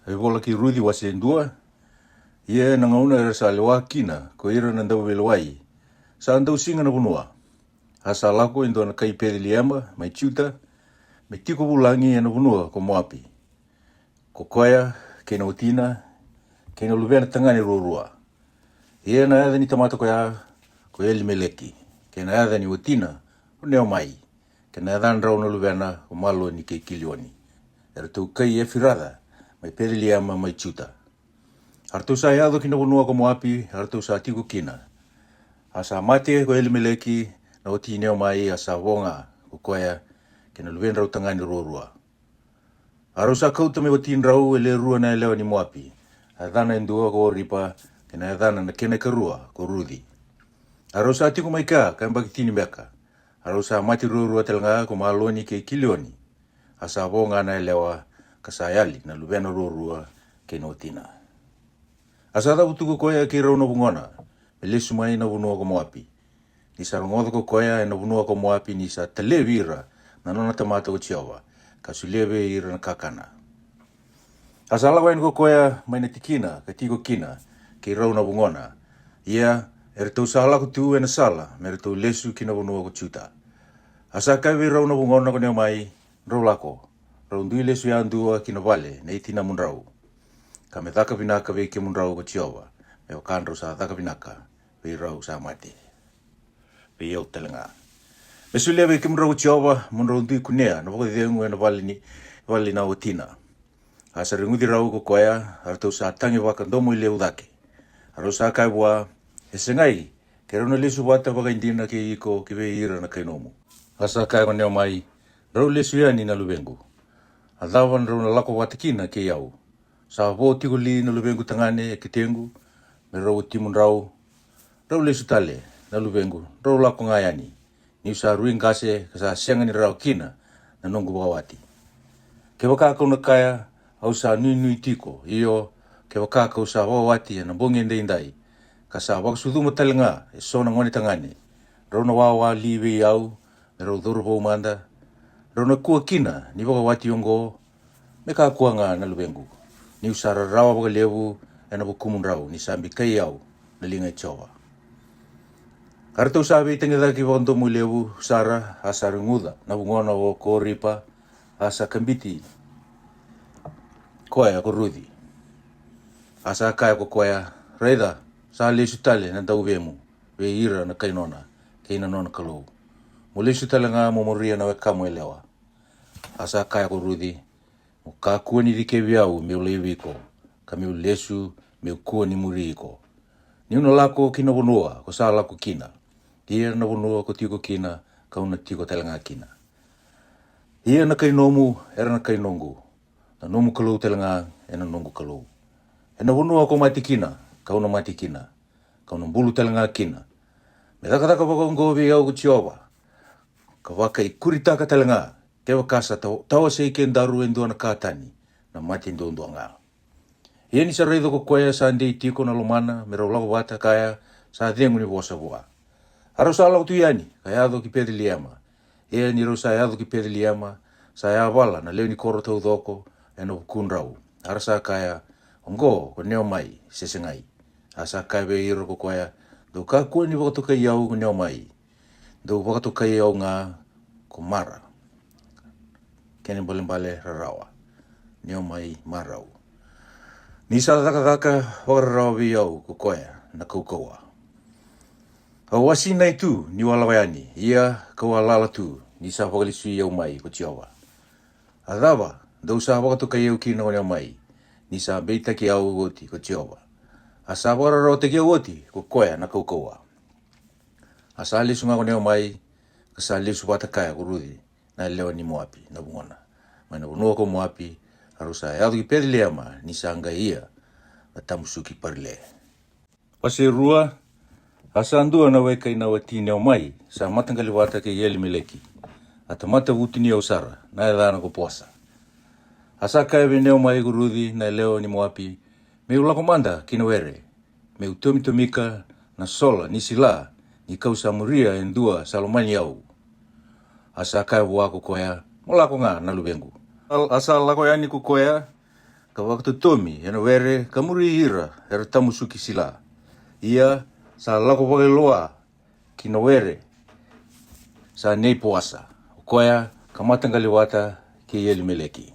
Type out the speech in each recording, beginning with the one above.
e wola ki rudi wase ndua, ia na ngauna e sa lewa kina, ko ira na ndau velwai, sa ndau singa na punua. Asa lako indo na kai pere liama, mai tiuta, me tiko bulangi e na punua ko moapi. Ko koia, ke na utina, ke na luvena tangani rurua. Ia na adha ni tamata ko Elimeleki, ke na adha ni utina, o neo mai, ke na adha nrau na luvena o malo ni ke kilioni. Era tu kai e firada, mai pere liama mai tiuta. Hartu sa iado kina punua ko moapi, hartu sa tiko kina. Asa mate ko Elimeleki, na oti neo mai asa wonga ko koia, ke na luvena rau tangani rurua. Aro sa kauta me watin rau e le rua na elewa ni moapi. Adhana endua ko ripa, ke na adhana na kene ka rua ko rudi. Aro sa tiko mai ka baki tini meka. Aro sa mati rurua telanga ko maloni ke kilioni. Asa wonga na elewa kasayali na luvena rurua ke no tina. Asa da utuko koia ke rau na bungona. Melesu mai na bunua ko moapi. Ni sa rongodo ko koia e na bunua ko moapi ni sa televira na nona tamata o Chiawa. Kasuleve ira na kakana. Asa lawain ko koia mai na tikina, ka tiko kina, ke rau na bungona. Ia, ere tau sala ko tu e na sala, mere tau lesu kina bunua ko tiuta. Asa kaiwe rau na bungona ko neo mai, rau lako. Rau ndui lesu ya ndua kina vale, na itina mun rau. Ka me thaka vinaka vei ke mun rau ko Chiawa. Me wakan rau sa thaka vinaka, vei rau sa mate. Vei au telenga. Mesu lewe ke mun rau ko Chiawa, mun rau ndui kunea, na wako dhengu e na vale na otina. Asa ringudi rau ko koia, hartau sa tangi waka ndomo i leu dhake. Haro sa kai wā, e sengai, ke rona lesu wata waka indina ke iko ke vei ira na kainomu. Asa kai ko neo mai, rau lesu ia ni na lubengu. Adhawan rau na lako wata kina ke iau. Sa wō tiko li na lubengu tangane e ke tengu, me rau timun rau lesu tale na lubengu, rau lako ngayani. Ni sa ruingase ka sa siangani rau kina na nongu wakawati. Ke wakakau na kaya, au sa nui tiko, iyo ke wakakau sa wawati na bongi ndai, ka sa wakasuduma talenga e sona ngoni tangane, rau na wawa liwe au, me rau dhurpo umanda, rau na kua kina ni wakawati ongo, me ka kuanga na lubengu, ni usara rawa waka lewu e na wakumun rau, ni sambi kai au na linga i Chiawa. Karatau sabi tengeda ki wakantomu lewu, sara, asa ringuda, na wungona o ko ripa, asa kambiti, koia ko rudi. Asa kaya ko koia, reida, sa lesu tale na tau vemu, ve ira na kainona, keina nona kalou. Mo lesu tale nga mo moria na wekamu elewa. Asa kaya ko rudi, mo ka kuani di ke viau meu leiviko, ka meu lesu, meu kuani muriko. Ni una lako kina vonua, ko sa lako kina. Ia na vonua ko tiko kina, ka una tiko tale nga kina. Ia na kainomu, era na kainongu. Na nomu kalou telenga e na nongu kalou. E na vonua ko mati kina, ka una mati kina. Ka una bulu telenga kina. Me thaka wakongo vi au ko Chiawa. Ka waka i kuritaka telenga, ke wakasa tawa se ike ndaru e ndua na kātani, na mati ndua ngā. Ia ni sa reido ko koea sa ndei tiko na lomana, me rau lau wata kaya sa dhengu ni wosa wua. Haro sa lau tu iani, ka iado ki pere liama. Ia ni rau sa iado ki pere liama, sa ia wala na leo ni koro tau dhoko, e no kun rau. Arasa kaya, ongo, ko neo mai, sesengai. Asa kaya ve iro ko koia, do ka kua ni wakatoka iau ko neo mai. Do wakatoka iau ngā, ko mara. Kene mbale rarawa. Neo mai marau. Ni sa thaka wakararawa vi iau ko koia, na kaukaua. Au wasi nei tu, ni walawaiani, ia kaua lala tu, ni sa wakalisu iau mai ko Chiawa. Adhawa, dau sa wakatoka iau kina o neo mai, ni sa beita ki au oti ko Chiawa. Asa wakararawa te ki au oti, ko koia na kaukaua. Asa lesu ngā ko neo mai, ka sa lesu watakaya ko rudi, na lewa ni moapi, na bungona. Mai na bunua ko moapi, haru sa eadu ki pere leama, ni sa anga ia, na tamusuki parile. Pase rua, asa andua na weka ina wati neo mai, sa matangali wata ke Elimeleki. Ata mata wuti ni au sara, na e dhana ko puasa. Asa kaiwe neo mai ko rudi, na leo ni moapi, me ulako manda kina were, me utomitomika na sola ni sila, ni kausa muria endua salomani au. Asa kaiwe wako koea, molako ngā na lubengu. Asa lako yani ko koea, ka wakatutomi ena were kamuri ira era tamusuki sila. Ia sa lako wakiloa kina were sa nei puasa. Koya kamatangali wata ke yeli meleki.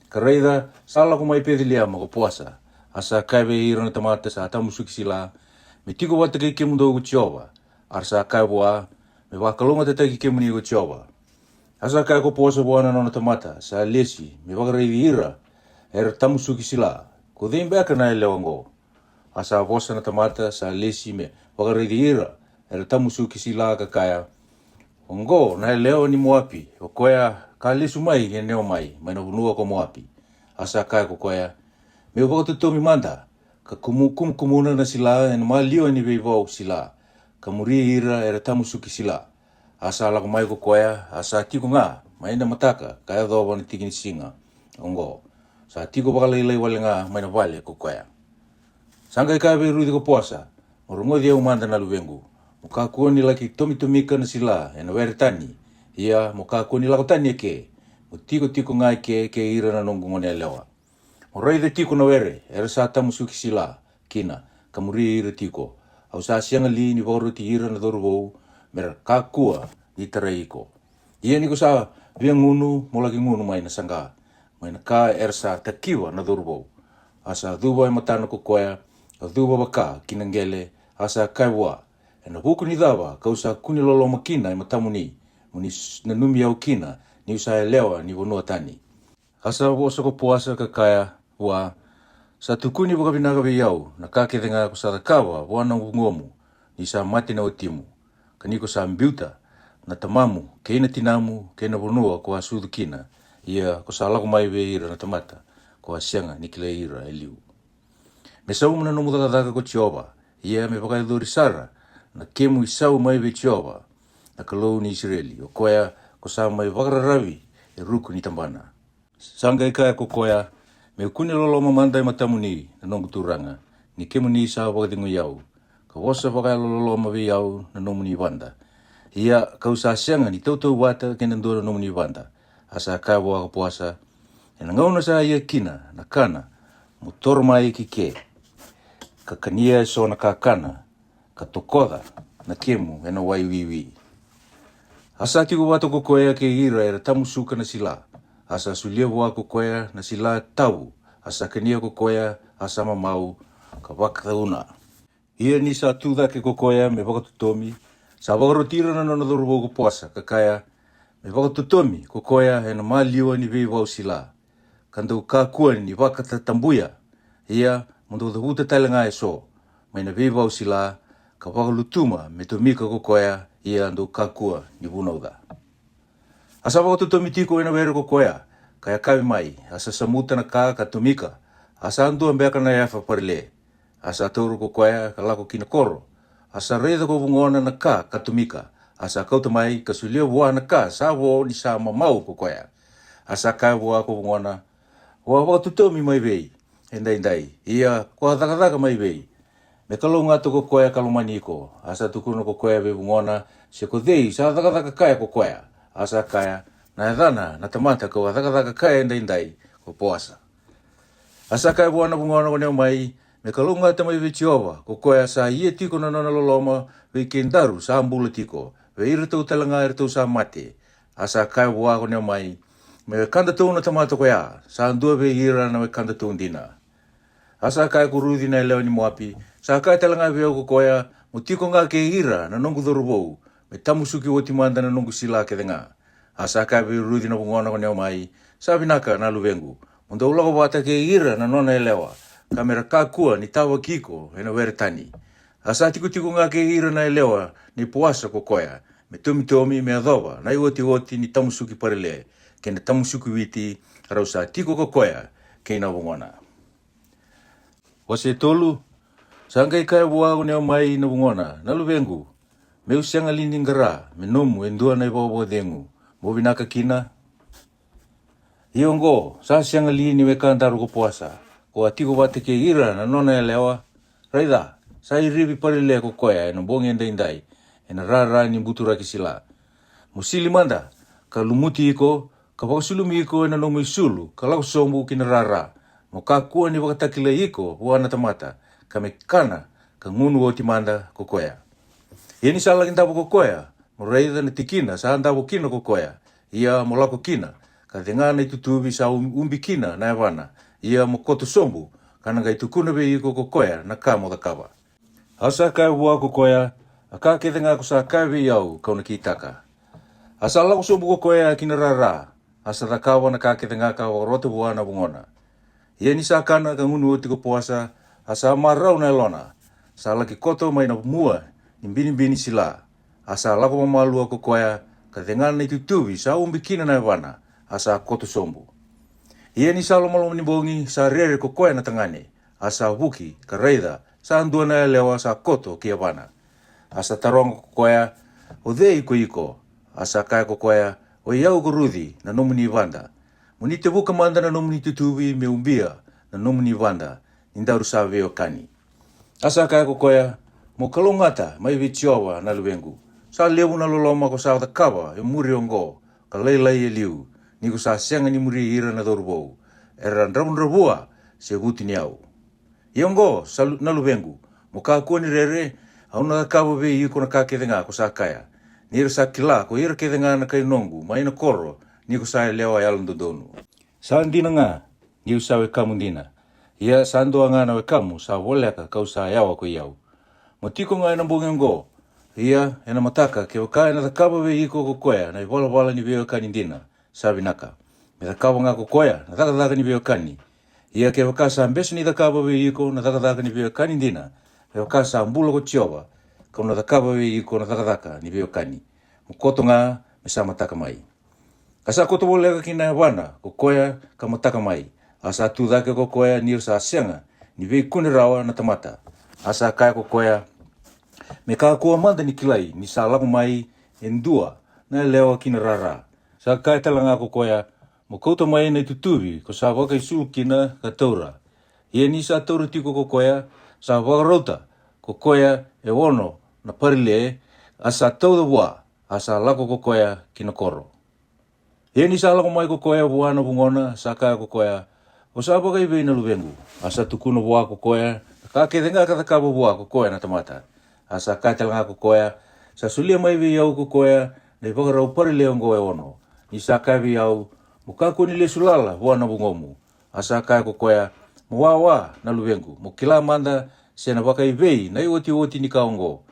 Kareida sa lako mai pedilia mako puasa. Asa kaiwe ira na tamata sa tamusuki sila. Me tiko wata ke kemundo ugu tiowa. Arsa kaiwa me wakalonga te taki kemuni ugu tiowa. Asa kai ko puasa buana nona tamata sa lesi me wakareidi ira era tamusuki sila. Ko dhimbe aka na elewango. Asa vosa na tamata sa lesi me wakareidi ira era tamusuki sila kakaya. Ongo na leo ni moapi. O koya ka lesu mai e neo mai. Mai na hunua ko moapi. Asa kai ko koya. Me wakatutomi manda. Ka kumuna na sila en malio ni veivau sila. Ka muri ira era tamusuki sila. Asa lako mai ko koya. Asa tiko nga. Mai na mataka. Kaya dhoba ni tiki ni singa. Ongo. Sa tiko pakalilai wale nga mai na vale ko koya. Sangkai kai veirudi ko puasa. Morungo dia umanda na luwengu. Mukakuni laki tomi-tomika na sila e na were tani. Ia mukakuni lako tani eke. Mutiko-tiko ngai ke ira na nongu ngone lewa. Morai de tiko na were, era sa tamusuki sila, kina, kamuri ira tiko. Au sa sianga li ni voro ti ira na dorubou, mera kakua ni taraiko. Ia niko sa via ngunu, molaki ngunu mai na sanga. Mai na ka era sa takiwa na dorubou. Asa dhuba e matana ko koea, a dhuba baka kinangele, asa kaiwa. E na huku ni dhawa, kausa kuni lolo makina e matamuni, muni na numi au kina, ni usa e lewa ni vonua tani. Asa wosa ko puasa kakaya, wa sa tukuni wakabinaga yau na kakethenga ko sa takawa wana nguomu ni sa mati na otimu kaniko sa mbiuta na tamamu keina tinamu keina vonua ko asudu kina ia ko sa lako mai ira na tamata ko asianga ni kile ira eliu me sa umna no mudagaga ko Jehova ia me pakai dori sara na kemu isau mai ve Jehova na kalou ni Israeli o koya ko sa mai wakararawi e ruku ni tambana sanga ika ko koya me kuni lolo mamanda i matamuni na nongu turanga, ni kemuni sa wakadingo yau. Ka wasa wakai lolo mavi yau na nomuni wanda. Ia kau sa sianga ni tautou wata kena ndora nomuni wanda. Asa kai waka puasa. E na ngauna sa ia kina na kana, mo tormai ki ke. Ka kania so na kakana, ka tokoda na kemu e na waiwiwi. Asa tiko wata ko koea ke ira era tamusuka na sila. Asa sulia wa ko koea na sila tau. Asa kania ko koea asa mamau ka wakatauna. Ia ni sa tuda ke ko koea me wakatutomi. Sa wakarotira na nona dorobo ko puasa kakaya. Me wakatutomi ko koea e na maliwa ni veivau sila. Kandau kakua ni wakatatambuya. Ia mundu huta talenga e so. Mai na veivau sila ka wakalutuma me tumika ko koea. Ia andau kakua ni vunauda. Asa wakatutomi tiko ena were ko koea, kaya kawi mai, asa samuta na ka tumika, asa andu ambeaka na yafa parile, asa tauru ko koea ka lako kinakoro, asa reida ko vungona na ka tumika, asa kauta mai ka sulia wua na ka, sa wo ni sa mamau ko koea, asa kai wua ko vungona, wa wakatutomi mai vei, endai, ia ko hadakadaka mai vei, me kalau ngato ko koea kalumani ko, asa tukuna ko koea ve vungona, se ko dei sa hadakadaka kaya ko koea, asa kaya na edana na tamata ko ataka kaya endai ko puasa. Asa kaya buana bungona ko mai me kalunga tamai ve Jehova ko koea sa ie tiko na nona loloma ve kendaru sa ambula tiko ve irto talanga irto sa mate. Asa kaya bua ko mai me kanda tu na tamata ko ya sa andua ve ira na me kanda tu dina. Asa kaya ko rudi na leo ni moapi sa kaya talanga ve ko koea mutiko nga ke ira na nongu dorobou. Me tamusuki o timanda na nungu sila ke denga. Asa kai rudi na bungona ko mai. Sabi naka na luwengu. Mundo ulako wata ke ira na nona elewa. Kamera kakua ni tawa kiko e na were tani. Asa tiku nga ke ira na elewa ni puasa ko koea. Me tomi me adhoba na iwoti ni tamusuki parile. Ke na tamusuki witi rausa tiko ko koea ke na bungona. Wase tolu. Sangkai kai bua ko mai na bungona na luwengu. Meu sianga lini ngara, me nomu endua na iwawa dengu. Mobi naka kina. Iongo, sa sianga lini we kantaru ko puasa. Ko atiko wate ke ira na nona e lewa. Raida, sa iribi parile ko koea e no bongi endai. E na rara ni butura ki sila. Musili manda, ka lumuti iko, ka wakasulumi iko e na nomu isulu, ka lau sombu ki na rara. mo ka kua ni wakatakile iko wana tamata ka me kana ka ngunu o timanda kokoya. Ia ni sala kintapo kokoya mo reida na tikina sa andapo kina kokoya ia mo lako kina ka dengana itutubi sa umbi kina na evana ia mo koto sombu kana ga itukuna be iko kokoya na ka mo dakava. Asa ka bua kokoya aka ke denga ko sa ka be yau kauna kitaka. Asa lako sombu kokoya kina rara asa dakawa na ka ke denga ka rote bua na bungona. Ia ni sa kana ka ngunu o tiko puasa asa marau na elona sa laki koto mai na mua ni bini sila asa lako mamalua kokoya ka dengana itutubi sa umbi kina na evana asa koto sombu. Ia ni sa lomalo ni bongi sa rere kokoya na tangane asa buki ka reida sa andua na lewa sa koto ki evana. Asa taronga kokoya o dhei ko iko asa kaya kokoya o iau kurudhi na nomuni vanda. Muni te buka manda na nomuni tutubi me umbia na nomuni vanda nindaru sa veo kani. Asa kaya kokoya mo kalongata mai vitiowa na luengu. Sa lewu na loloma ko sa kawa e muri ongo ka leilai e liu ni ko sa sianga ni muri ira na dorubou. Era ndrabun rabua se guti ni au. Iongo sa na luengu mo ka kuani rere au na kawa ve i ko na ka kedenga ko sa kaya. Ni ira sa kila ko ira kedenga na kai nongu mai na koro ni ko sa lewa ya donu. Sa ndina nga ni usa we kamundina. Ia sa andoa nga na we kamu sa woleka kau sa yawa ko iau. Mo tiko nga ina bongengo ia ena mataka ke waka ena takaba we iko kokoya na iwala ni veo kani ndina sabi naka. Me takaba nga kokoya na takataka ni veo kani. Ia ke waka sa ambesu ni takaba we iko na takataka ni veo kani ndina. Ke waka sa ambula ko tioba ka na takaba we iko na takataka ni veo kani. Mukoto nga me sa mataka mai. Kasa koto wolega kina wana kokoya ka mataka mai. Asa tudake kokoya ni sa sianga ni vei kune rawa na tamata. Asa kaya kokoya me ka kua manda ni kilai ni sa laku mai endua na lewa kina rara. Sa kaya talanga kokoya mo kouta mai na tutubi ko sa waka isu kina ka taura. Ia ni sa taura tiko kokoya sa wakarauta kokoya e wono na parile asa tauda wa asa lako kokoya kina koro. Ia ni sa laku mai kokoya buana bungona sa kaya kokoya o sa waka iwe na luwengu. Asa tukuna bua kokoya ka kedenga ka takaba bua kokoya na tamata. Asa kaya talanga kokoya sa sulia mai vi au kokoya na iwakarau parile ongo e ono. Ni sa kaya vi au mukaku ni le sulala buana bungomu. Asa kaya kokoya muwawa na luwengu. Mukila manda se na waka iwei na iwoti ni kaongo.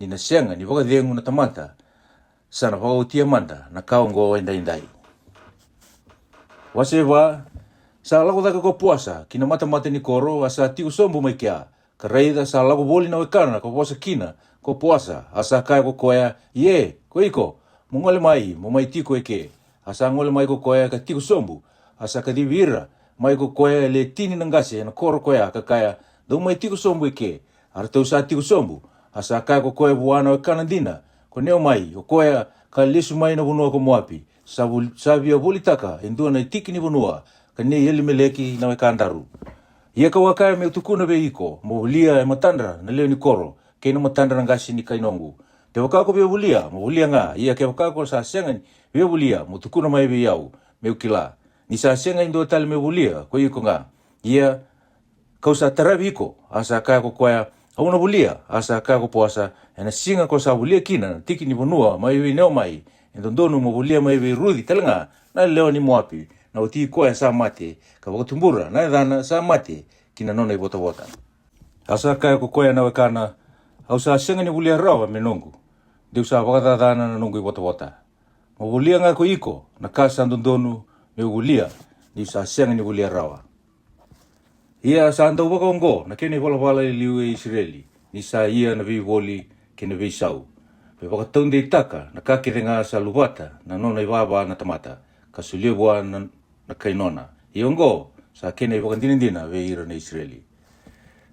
Ni na senga ni waka dhengu na tamata. Sa na waka utia manda na kaongo indai. Wasewa sa laku daka ko puasa kina mata ni koro asa tiu sombu mai kia. Ka reida sa laku boli na wekana ko puasa kina ko puasa asa kaya kokoya ye ko iko mungole mai mo mai tiko eke. Asa ngole mai kokoya ka tiu sombu asa ka divira mai kokoya le tini nangase na koro koya ka kaya do mai tiko sombu eke. Artau sa tiko sombu asa kaya kokoya buana wekana dina ko neo mai kokoya ka lesu mai na bunua ko moapi. Sabia boli taka endua na tiki ni bunua ka ne yeli meleki na wekandaru. Ia ka wakaya me utukuna be iko mo lia e matandra na leo ni koro ke no matandra ngasi ni kainongu. Te wakako be bulia mo bulia nga ia ke wakako sa senga be bulia mo tukuna mai be yau me ukila. Ni sa senga indo tal me bulia ko iko nga. Ia kau sa tarabi iko asa kaya ko koya auna bulia asa kaya ko puasa ena singa ko sa bulia kina tiki ni bunua mai be neo mai endondonu mo bulia mai be rudi talanga na leo ni moapi. Na uti koe sa mate, ka wakatumbura, na edana sa mate, kina nona i wota. Asa kaya ko koe na wekana, au sa senga ni wulia rawa me nongu, deu sa wakatadana na nongu i wota. Ma wulia nga ko iko, na kasa ndondonu me wulia, deu sa senga ni wulia rawa. Ia sa anda waka ongo, na kene wala i liu e Israeli, ni sa ia na vei woli, kene vei sau. Pe wakataunde i taka, na kakere nga sa lubata, na nona i wawa na tamata, ka sulia bua na kainona. Iongo, sa kene wakandinindina ve ira na Israeli.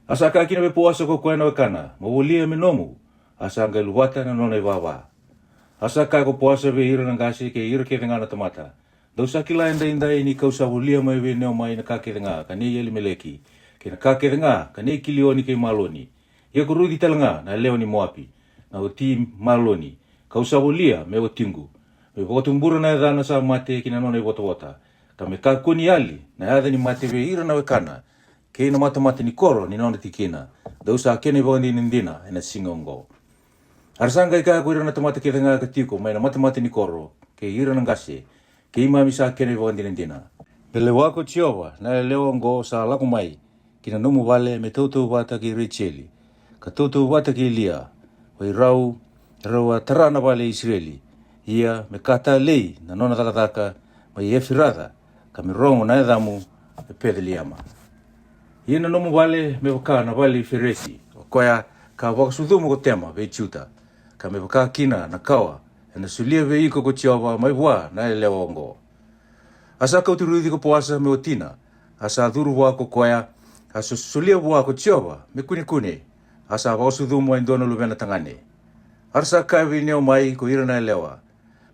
Asa ka kina ve puasa ko koe na wakana, mawulia me nomu, asa nga luwata na nona i wawa. Asa ka ko puasa ve ira na ngasi ke ira ke na tamata. Dau sa kila indai ni kau sa wulia mai ve neo mai na ka ke nga, ka ne yeli meleki. Ke na ka ke nga, ka ne kilioni ke maloni. Ia kurudi talanga na leo ni moapi, na uti maloni. Kau sa wulia me watingu. Me wakatumbura na edana sa mate kina nona i wota. ka me kakuni ali, na adha ni matewe ira na wekana, ke ina mata ni koro ni naona tikina, dausa kene wandi nindina, ina singongo. Arsanga ika ko ira na tamata ke tanga katiko, mai na mata ni koro, ke ira na ngase, ke ima misa kene wandi nindina. Pele wako chiowa, na leo ngo sa lako mai, kina nomu wale me tautu wata ki Richeli, ka tautu wata ki Lia, wai raua tarana wale Israeli, ia me kata lei na nona takataka, mai efirada, ka me rongo na edhamu e pedeliama. Ia na nomu wale me waka na wale Feresi, o koia ka wakasudumu ko tema vei chiuta, ka me waka kina na kawa, e na sulia vei iko ko chiowa mai wa na leo ngo. Asa kau turudi ko puasa me otina, asa duru wa ko koia, asa sulia wa ko chiowa me kune, asa wakasudumu ai ndona lubena tangane. Arsa kai neo mai ko ira na lewa.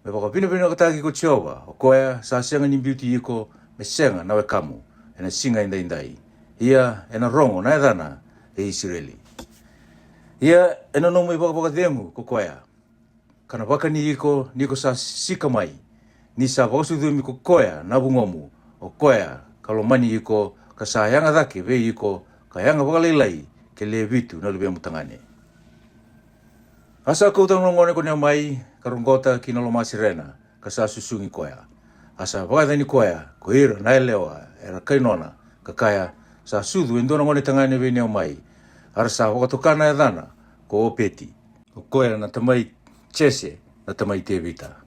Me waka pina kataki ko chiowa, o koia sa senga ni beauty iko me senga na wekamu, e na singa indai. Ia e na rongo na edhana e Israeli. Ia e na nomu i waka demu ko koia. Kana waka ni iko sa sika mai. Ni sa wakasudumi ko koia na bungomu, o koia kalomani iko ka sa yanga dhake vei iko ka yanga wakaleilai ke le vitu na lubea mutangane. Asa kau tangongone ko nea mai karungota kina lo masirena ka sa susungi koia. Asa wakadani koia ko ira na elewa era kainona ka kaya sa sudu indona ngone tangane vei nea mai. Arsa wakatokana edhana ko opeti. O koia na tamai chese na tamai tevita.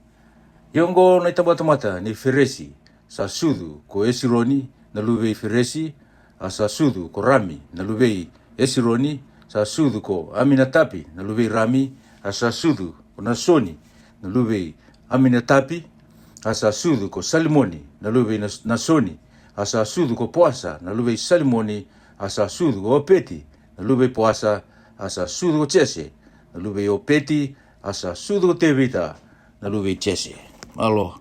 Yongo na itabatamata ni Feresi sa sudu ko Esironi na luvei Feresi, asa sudu ko Rami na luvei Esironi, sa sudu ko Aminatapi na luvei Rami, asa sudu ko Nasoni na luvei Aminatapi, asa sudu ko Salimoni na luvei Nasoni, asa sudu ko Poasa na luvei Salimoni, asa sudu ko Opeti na luvei Poasa, asa sudu ko Chese na luvei Opeti, asa sudu ko Tevita na luvei Chese. Aloha.